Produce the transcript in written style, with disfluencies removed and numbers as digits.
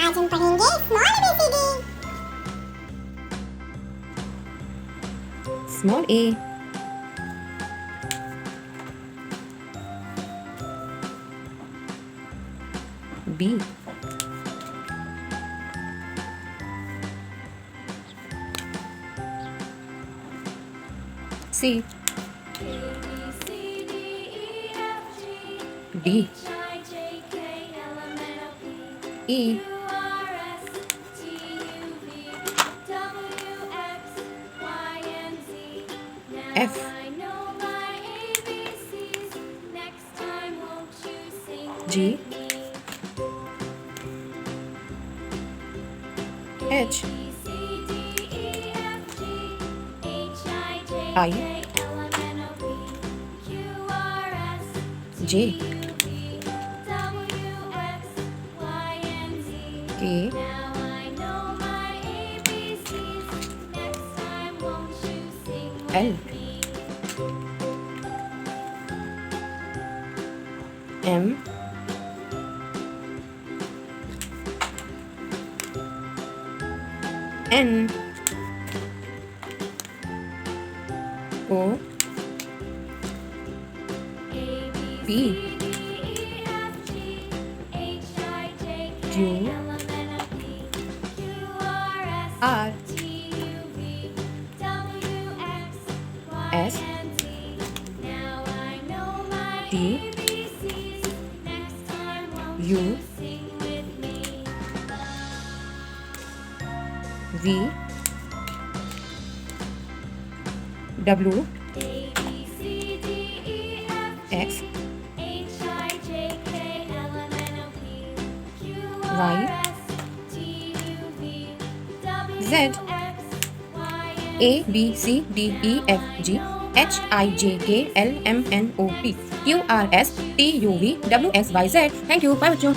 आज हम पढ़ेंगे small ABCD। Small a, B, C, D, E, F, G, H, I, J, K, L, M, N, O, P, Q, R, S, T, U, V, W, X, Y, Z, A, B, C, D, E, F, G, H, I, J, K, L, M, N, O, P, Q, R, S, T, U, V, W, X, Y, Z। Thank you, bye बच्चों।